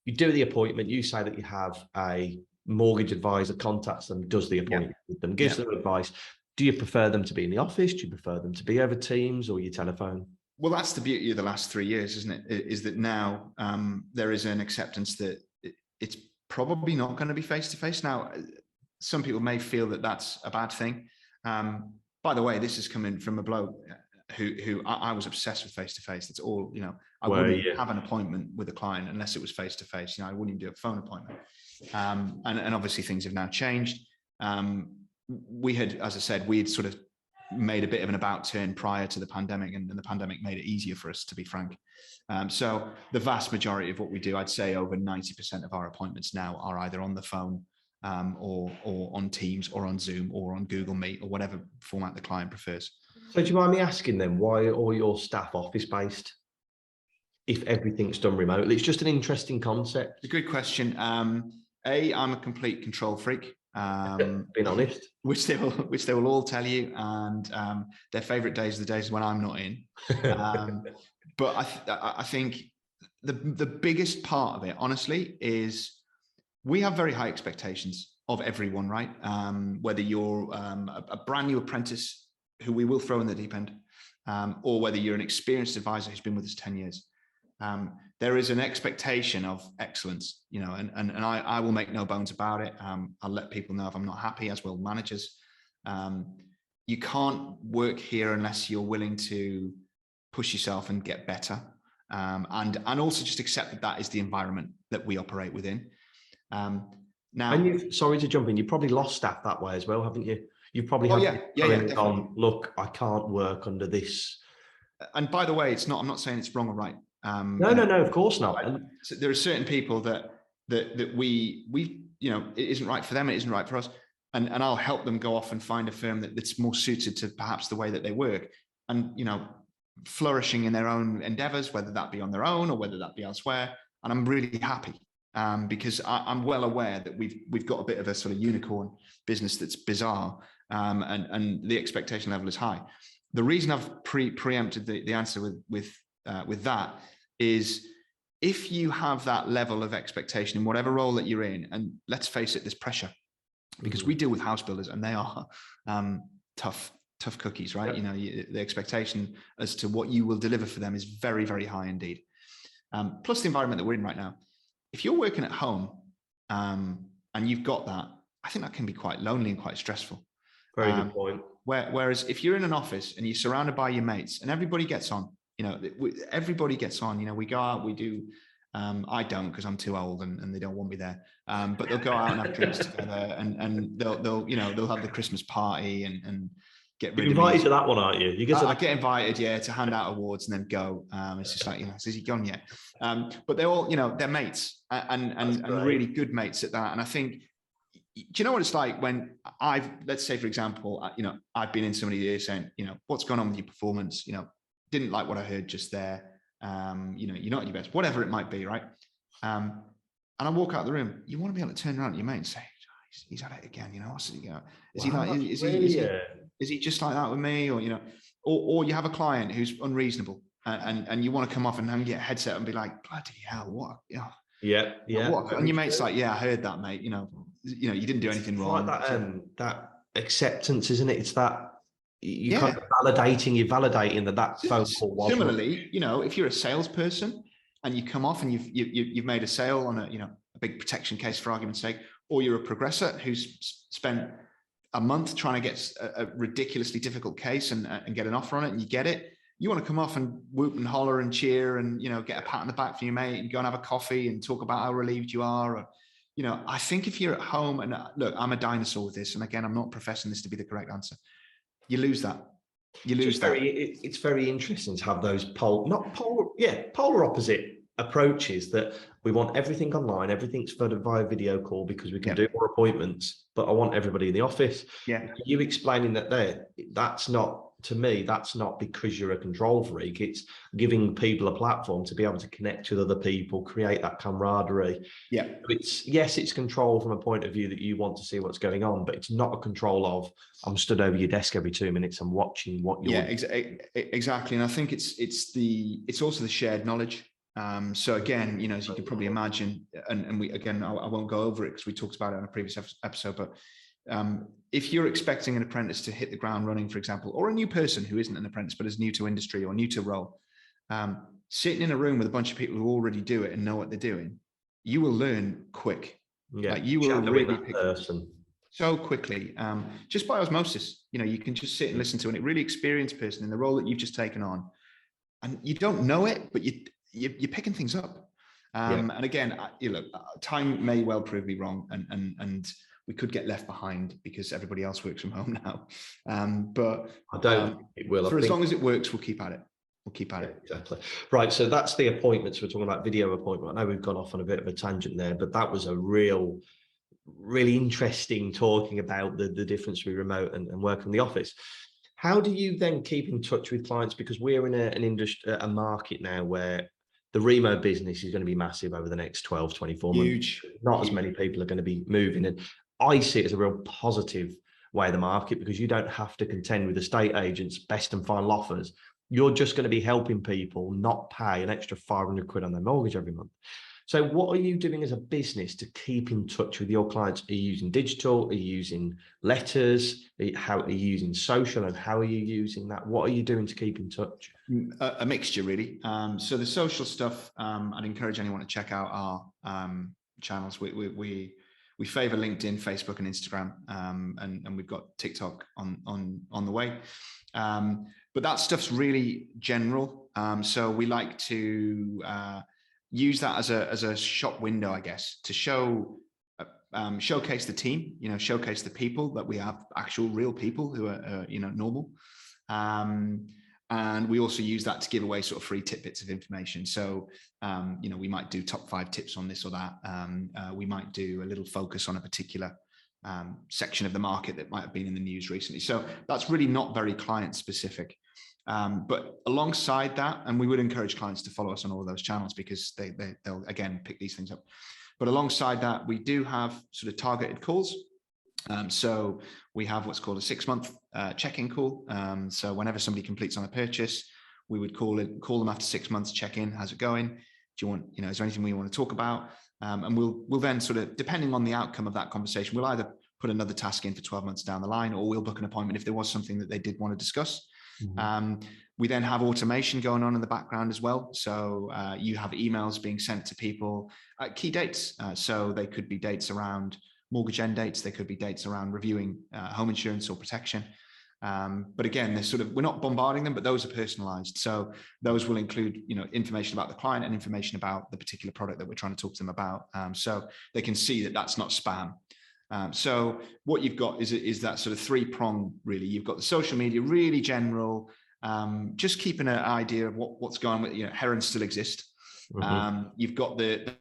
You do the appointment. You say that you have a mortgage advisor contacts them, does the appointment with them, gives them advice. Do you prefer them to be in the office? Do you prefer them to be over Teams or your telephone? Well, that's the beauty of the last 3 years, isn't it? Is that now there is an acceptance that it's probably not going to be face-to-face. Now, some people may feel that that's a bad thing. By the way, this is coming from a bloke who I was obsessed with face-to-face. That's all, I wouldn't have an appointment with a client unless it was face-to-face. I wouldn't even do a phone appointment. And obviously things have now changed. We had, as I said, we had sort of made a bit of an about turn prior to the pandemic, and the pandemic made it easier for us, to be frank. So the vast majority of what we do, I'd say over 90% of our appointments now are either on the phone or on Teams or on Zoom or on Google Meet or whatever format the client prefers. So do you mind me asking then, why are all your staff office-based if everything's done remotely? It's just an interesting concept. It's a good question. I'm a complete control freak. Being honest, which they will all tell you, and their favorite days are the days when I'm not in. But I think the biggest part of it, honestly, is we have very high expectations of everyone, right? Whether you're a brand new apprentice who we will throw in the deep end, or whether you're an experienced advisor who's been with us 10 years. There is an expectation of excellence, you know, and I will make no bones about it. I'll let people know if I'm not happy, as will managers. You can't work here unless you're willing to push yourself and get better. And also just accept that is the environment that we operate within. Now, and sorry to jump in, you probably lost staff that way as well, haven't you? You've probably definitely. Look, I can't work under this. And by the way, I'm not saying it's wrong or right. No, of course not. So there are certain people that we, you know, it isn't right for them, it isn't right for us. And I'll help them go off and find a firm that's more suited to perhaps the way that they work, and, you know, flourishing in their own endeavors, whether that be on their own or whether that be elsewhere. And I'm really happy because I'm well aware that we've got a bit of a sort of unicorn business that's bizarre, and the expectation level is high. The reason I've preempted the answer with that is, if you have that level of expectation in whatever role that you're in, and let's face it, there's pressure, because we deal with house builders and they are tough cookies, right? You know, the expectation as to what you will deliver for them is very, very high indeed. Plus the environment that we're in right now. If you're working at home and you've got that, I think that can be quite lonely and quite stressful. Very good point. Whereas if you're in an office and you're surrounded by your mates and everybody gets on, you know, everybody gets on, you know, we go out, we do, I don't, because I'm too old and they don't want me there. But they'll go out and have drinks together, and they'll you know, they'll have the Christmas party and get rid of me. You're invited to that one, aren't you? I get invited, yeah, to hand out awards and then go. It's just like, you know, is he gone yet? But they're all, you know, they're mates and really good mates at that. And I think, do you know what it's like when let's say, for example, you know, I've been in somebody here saying, you know, what's gone on with your performance? You know, didn't like what I heard just there. You know, you're not at your best, whatever it might be, right? And I walk out of the room. You want to be able to turn around to your mate and say, he's at it again, you know, is he just like that with me? Or, you know, or you have a client who's unreasonable and you want to come off and get a headset and be like, bloody hell, what? You know, yeah. And your mate's like, yeah, I heard that, mate. You know, you didn't do anything wrong. Like that acceptance, isn't it? It's that you're validating that phone call was. Similarly, you know, if you're a salesperson and you come off and you've made a sale on a big protection case, for argument's sake, or you're a progressor who's spent a month trying to get a ridiculously difficult case and get an offer on it, and you get it, you want to come off and whoop and holler and cheer and, you know, get a pat on the back from your mate and go and have a coffee and talk about how relieved you are. Or, you know, I think if you're at home, and look, I'm a dinosaur with this, and again, I'm not professing this to be the correct answer, you lose that. It's very interesting to have those polar opposite approaches, that we want everything online, everything's via video call because we can do more appointments, but I want everybody in the office. Yeah. You explaining that's not, to me, that's not because you're a control freak. It's giving people a platform to be able to connect with other people, create that camaraderie. Yeah. It's control from a point of view that you want to see what's going on, but it's not a control of, I'm stood over your desk every 2 minutes and watching what you're. Yeah, exactly. And I think it's also the shared knowledge. So again, you know, as you can probably imagine, and I won't go over it because we talked about it in a previous episode, but if you're expecting an apprentice to hit the ground running, for example, or a new person who isn't an apprentice but is new to industry or new to role, sitting in a room with a bunch of people who already do it and know what they're doing, you will learn quick. Yeah, like you will really pick person so quickly, just by osmosis. You know, you can just sit and listen to a really experienced person in the role that you've just taken on, and you don't know it, but you're picking things up. And again, you know, time may well prove me wrong, and we could get left behind because everybody else works from home now. But I don't think it will. As long as it works, we'll keep at it. Exactly. Right. So that's the appointments. We're talking about video appointment. I know we've gone off on a bit of a tangent there, but that was a really interesting talking about the difference between remote and work from the office. How do you then keep in touch with clients? Because we're in an industry, a market now where the remote business is going to be massive over the next 12, 24 months. Huge. Not as many people are going to be moving. And I see it as a real positive way of the market, because you don't have to contend with estate agents' best and final offers. You're just going to be helping people not pay an extra 500 quid on their mortgage every month. So what are you doing as a business to keep in touch with your clients? Are you using digital? Are you using letters? How are you using social, and how are you using that? What are you doing to keep in touch? A mixture, really. So the social stuff, I'd encourage anyone to check out our channels. We favor LinkedIn, Facebook, and Instagram, and we've got TikTok on the way. But that stuff's really general. So we like to use that as a shop window, I guess, to showcase the team, showcase the people, that we have actual real people who are normal. And we also use that to give away sort of free tidbits of information. So, we might do top 5 tips on this or that. We might do a little focus on a particular section of the market that might have been in the news recently. So that's really not very client specific. But alongside that, and we would encourage clients to follow us on all of those channels, because they'll again pick these things up. But alongside that, we do have sort of targeted calls. So we have what's called a 6-month check-in call. So whenever somebody completes on a purchase, we would call them after 6 months, check in, how's it going? Do you want, is there anything we want to talk about? And we'll then sort of, depending on the outcome of that conversation, we'll either put another task in for 12 months down the line, or we'll book an appointment if there was something that they did want to discuss. Mm-hmm. We then have automation going on in the background as well. So you have emails being sent to people at key dates. So they could be dates around mortgage end dates. They could be dates around reviewing home insurance or protection. But again, we're not bombarding them, but those are personalized. So those will include, information about the client and information about the particular product that we're trying to talk to them about. So they can see that that's not spam. So what you've got is that sort of 3-prong, really. You've got the social media, really general, just keeping an idea of what's going on with, Heron still exist. Mm-hmm. You've got the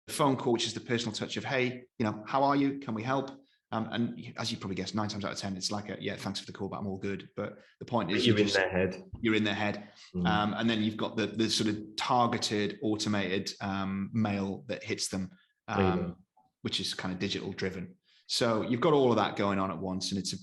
phone call, which is the personal touch of, hey, how are you? Can we help? And as you probably guessed, 9 times out of 10, it's like thanks for the call, but I'm all good. But the point is, you're in their head. You're in their head. Mm. And then you've got the sort of targeted, automated mail that hits them, which is kind of digital driven. So you've got all of that going on at once, and it's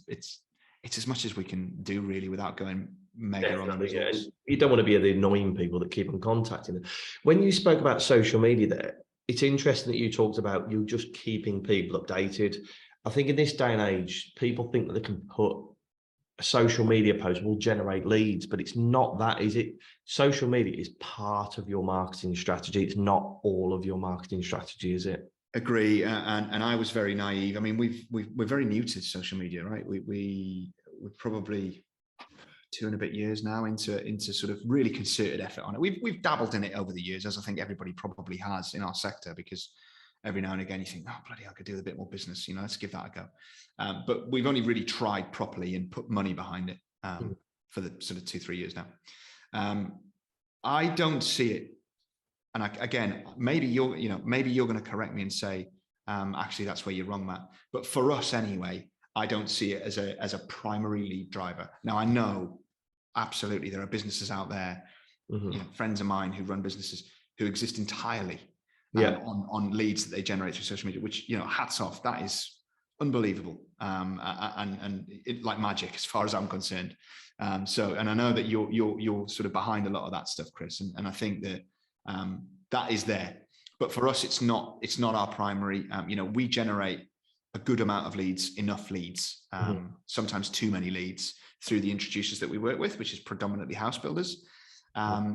as much as we can do, really, without going mega on the results. Yeah. You don't want to be the annoying people that keep on contacting them. When you spoke about social media there, it's interesting that you talked about you just keeping people updated. I think in this day and age, people think that they can put a social media post will generate leads, but it's not that, is it? Social media is part of your marketing strategy. It's not all of your marketing strategy, is it? Agree. And I was very naive. I mean, we're very new to social media, right? We're probably 2 and a bit years now into sort of really concerted effort on it. We've dabbled in it over the years, as I think everybody probably has in our sector, because every now and again you think, oh, bloody, I could do a bit more business, let's give that a go. But we've only really tried properly and put money behind it for the sort of 2-3 years now. I don't see it. And again, maybe you're going to correct me and say, actually, that's where you're wrong, Matt. But for us anyway, I don't see it as a primary lead driver. Now, I know absolutely there are businesses out there, friends of mine who run businesses who exist entirely on leads that they generate through social media, which, hats off. That is unbelievable. And it, like magic, as far as I'm concerned. And I know that you're sort of behind a lot of that stuff, Chris. And I think that that is there. But for us, it's not our primary. We generate a good amount of leads, enough leads, sometimes too many leads, through the introducers that we work with, which is predominantly house builders.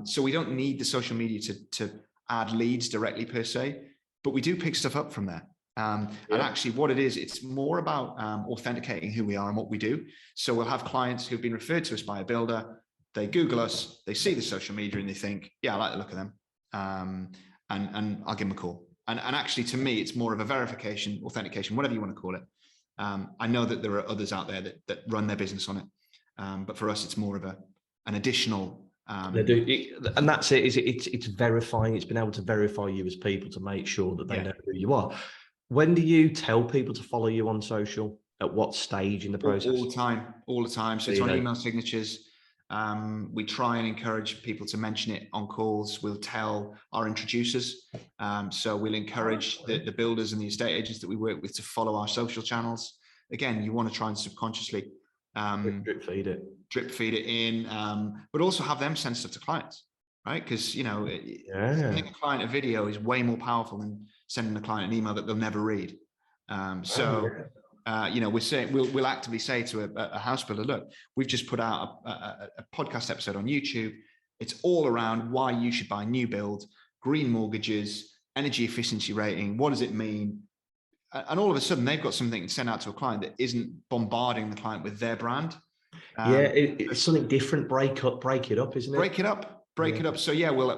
So we don't need the social media to add leads directly per se, but we do pick stuff up from there. And actually what it is, it's more about authenticating who we are and what we do. So we'll have clients who've been referred to us by a builder. They Google us, they see the social media and they think, yeah, I like the look of them. And I'll give them a call. And actually, to me, it's more of a verification, authentication, whatever you want to call it. I know that there are others out there that run their business on it. But for us, it's more of an additional. They do, and that's it. It's verifying. It's been able to verify you as people to make sure that they know who you are. When do you tell people to follow you on social? At what stage in the process? All the time. So it's on email signatures. We try and encourage people to mention it on calls. We'll tell our introducers. So we'll encourage the builders and the estate agents that we work with to follow our social channels. Again, you want to try and subconsciously drip feed it in, but also have them send stuff to clients. right? Because, you know, Yeah. sending a client a video is way more powerful than sending a client an email that they'll never read. You know, we'll actively say to a house builder, look, we've just put out a podcast episode on YouTube. It's all around why you should buy new build, green mortgages, energy efficiency rating. What does it mean? And all of a sudden, they've got something to send out to a client that isn't bombarding the client with their brand. It's something different. Break it up, isn't it? Break it up. So yeah, we'll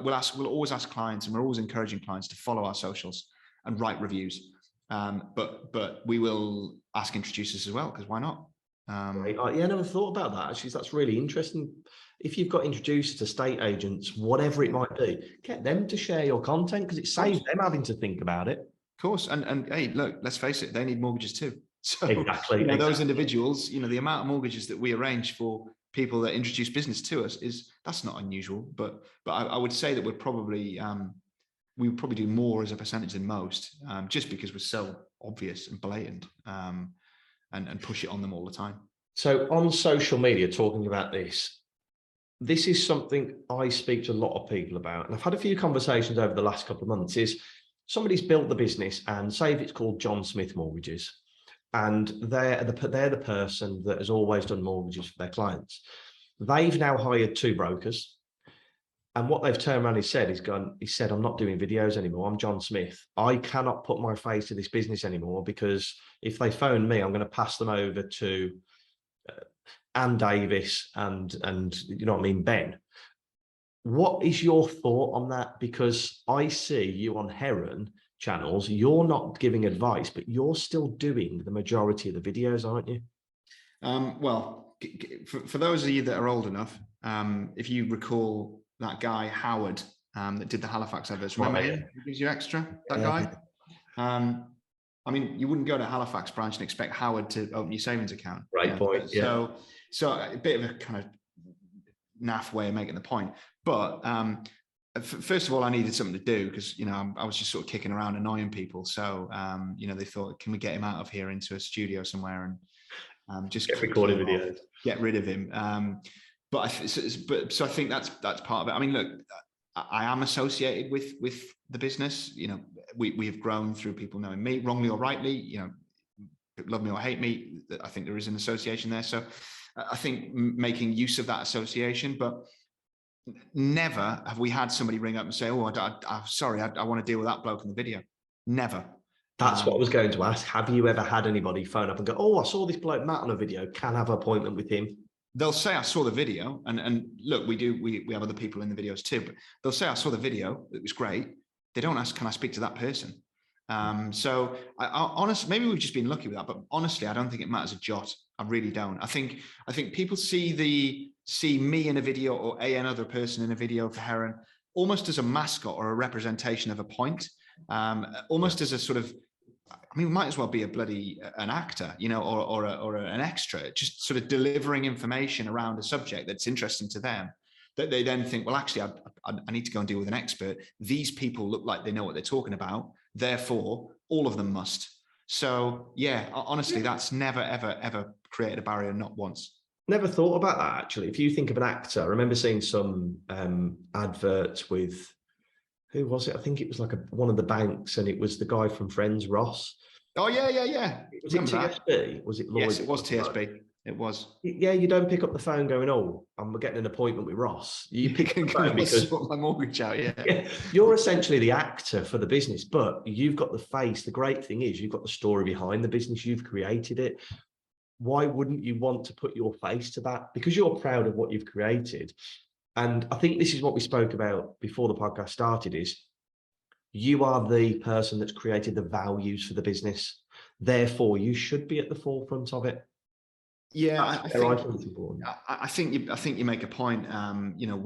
always ask clients, and we're always encouraging clients to follow our socials and write reviews. But we will ask introducers as well, because why not? Right. I never thought about that. Actually, that's really interesting. If you've got introducers to estate agents, whatever it might be, get them to share your content, because it saves them having to think about it. Of course. And hey, look, let's face it, they need mortgages too. So exactly, you know, those individuals, you know, the amount of mortgages that we arrange for people that introduce business to us that's not unusual. But I would say that we would probably do more as a percentage than most, just because we're so obvious and blatant, and push it on them all the time. So on social media, talking about this is something I speak to a lot of people about, and I've had a few conversations over the last couple of months. Is somebody's built the business, and say if it's called John Smith Mortgages, and they're the person that has always done mortgages for their clients. They've now hired 2 brokers. And what they've turned around and he said, I'm not doing videos anymore. I'm John Smith. I cannot put my face to this business anymore, because if they phone me, I'm going to pass them over to Ann Davis and you know what I mean, Ben. What is your thought on that? Because I see you on Heron channels, you're not giving advice, but you're still doing the majority of the videos, aren't you? Well, for those of you that are old enough, if you recall that guy Howard that did the Halifax adverts, remember him? He gives you extra, that guy. I mean, you wouldn't go to Halifax branch and expect Howard to open your savings account. Right point. So a bit of a kind of naff way of making the point. But first of all, I needed something to do, because, you know, I was just sort of kicking around annoying people. So, you know, they thought, can we get him out of here into a studio somewhere and just get recording videos, get rid of him. So I think that's part of it. I mean, look, I am associated with the business. You know, we have grown through people knowing me, wrongly or rightly. You know, love me or hate me. I think there is an association there. So I think making use of that association, but never have we had somebody ring up and say, "Oh, I'm sorry, I want to deal with that bloke in the video." Never. That's what I was going to ask. Have you ever had anybody phone up and go, "Oh, I saw this bloke Matt on a video. Can I have an appointment with him?" They'll say, I saw the video, and look, we have other people in the videos too, but they'll say, I saw the video, it was great. They don't ask, can I speak to that person? So I honestly, maybe we've just been lucky with that, but honestly, I don't think it matters a jot. I really don't. I think people see me in a video, or another person in a video for Heron, almost as a mascot or a representation of a point, almost as a sort of, I mean, we might as well be an actor, you know, or an extra, just sort of delivering information around a subject that's interesting to them, that they then think, well, actually, I need to go and deal with an expert. These people look like they know what they're talking about. Therefore, all of them must. So yeah, honestly, that's never, ever, ever created a barrier, not once. Never thought about that, actually. If you think of an actor, I remember seeing some adverts with, who was it? I think it was like one of the banks, and it was the guy from Friends, Ross. Oh, yeah. Was it TSB? Was it Lloyd? Yes, it was TSB. It was. Yeah, you don't pick up the phone going, "Oh, I'm getting an appointment with Ross." You pick up the phone because sort my mortgage out. Yeah, you're essentially the actor for the business, but you've got the face. The great thing is you've got the story behind the business. You've created it. Why wouldn't you want to put your face to that? Because you're proud of what you've created. And I think this is what we spoke about before the podcast started, is you are the person that's created the values for the business. Therefore, you should be at the forefront of it. Yeah, I think you make a point. You know,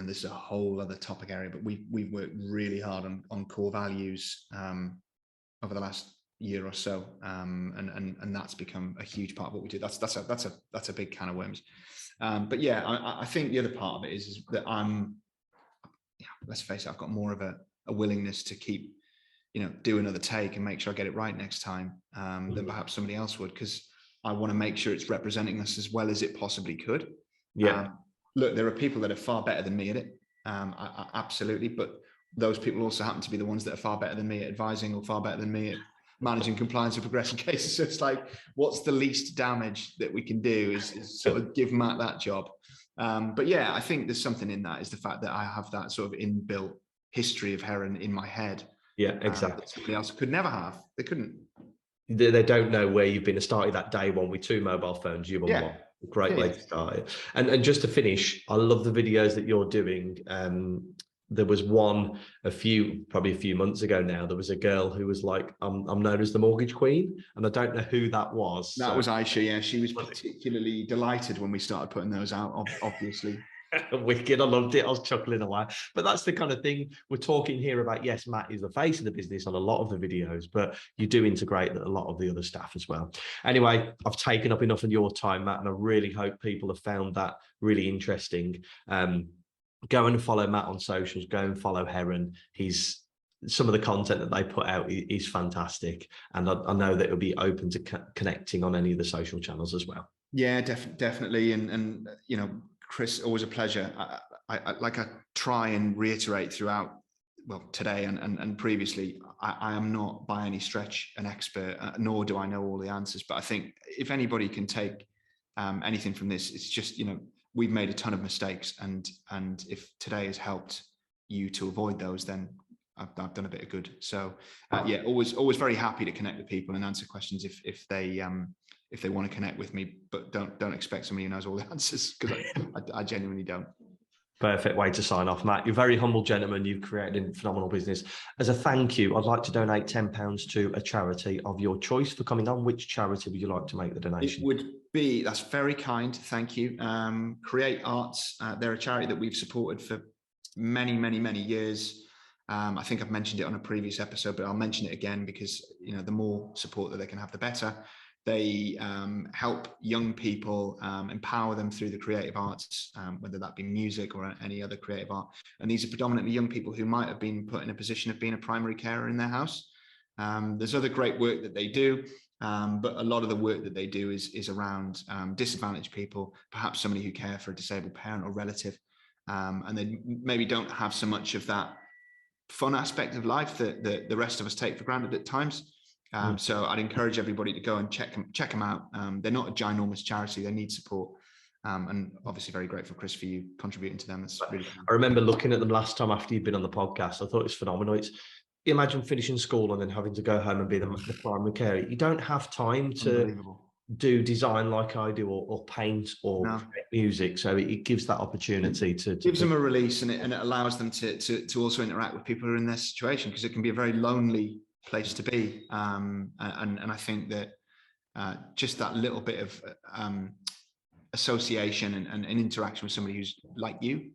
this is a whole other topic area, but we've worked really hard on core values over the last year or so, and that's become a huge part of what we do. That's a big can of worms. But yeah, I think the other part of it is that let's face it, I've got more of a willingness to keep, you know, do another take and make sure I get it right next time than perhaps somebody else would, because I want to make sure it's representing us as well as it possibly could. Yeah. look, there are people that are far better than me at it. Absolutely. But those people also happen to be the ones that are far better than me at advising, or far better than me at managing compliance or progressing cases. So it's like, what's the least damage that we can do is sort of give Matt that job. But yeah, I think there's something in that, is the fact that I have that sort of inbuilt history of Heron in my head. Yeah, exactly. That somebody else could never have. They couldn't. They don't know where you've been. It started that day one with 2 mobile phones, you and one. Great way to start it. And just to finish, I love the videos that you're doing. There was one probably a few months ago now. There was a girl who was like, I'm known as the mortgage queen, and I don't know who that was. That was Aisha. Yeah, she was particularly delighted when we started putting those out, obviously. Wicked. I loved it. I was chuckling away. But that's the kind of thing we're talking here about. Yes, Matt is the face of the business on a lot of the videos, but you do integrate a lot of the other staff as well. Anyway, I've taken up enough of your time, Matt, and I really hope people have found that really interesting. Go and follow Matt on socials. Go and follow Heron. Some of the content that they put out is fantastic, and I know that it'll be open to connecting on any of the social channels as well. Yeah, definitely. And you know, Chris, always a pleasure. I try and reiterate throughout, well, today and previously, I am not by any stretch an expert, nor do I know all the answers. But I think if anybody can take anything from this, it's just, you know, we've made a ton of mistakes, and if today has helped you to avoid those, then I've done a bit of good. So yeah, always very happy to connect with people and answer questions if they want to connect with me, but don't expect somebody who knows all the answers, because I genuinely don't. Perfect way to sign off, Matt. You're a very humble gentleman. You've created a phenomenal business. As a thank you, I'd like to donate £10 to a charity of your choice for coming on. Which charity would you like to make the donation? It would be, that's very kind, thank you. Create Arts. They're a charity that we've supported for many years. I think I've mentioned it on a previous episode, but I'll mention it again because, you know, the more support that they can have, the better. They help young people, empower them through the creative arts, whether that be music or any other creative art. And these are predominantly young people who might have been put in a position of being a primary carer in their house. There's other great work that they do, but a lot of the work that they do is around disadvantaged people, perhaps somebody who care for a disabled parent or relative, and they maybe don't have so much of that fun aspect of life that the rest of us take for granted at times. So I'd encourage everybody to go and check them out. They're not a ginormous charity. They need support. And obviously very grateful, Chris, for you contributing to them. It's really fun. I remember looking at them last time after you'd been on the podcast. I thought it was phenomenal. Imagine finishing school and then having to go home and be the primary carer. You don't have time to do design like I do, or paint or music. So it gives that opportunity to gives them a release, and it allows them to also interact with people who are in their situation, because it can be a very lonely place to be. And I think that just that little bit of association and interaction with somebody who's like you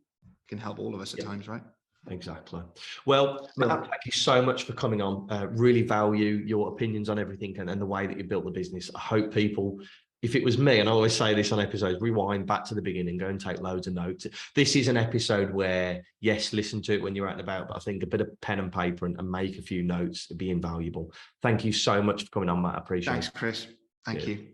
can help all of us at times, right? Exactly. Well, Matt, thank you so much for coming on. Really value your opinions on everything and the way that you built the business. I hope people, if it was me, and I always say this on episodes, rewind back to the beginning, go and take loads of notes. This is an episode where, yes, listen to it when you're out and about, but I think a bit of pen and paper and make a few notes would be invaluable. Thank you so much for coming on, Matt. I appreciate it. Thanks, Chris. Thank you.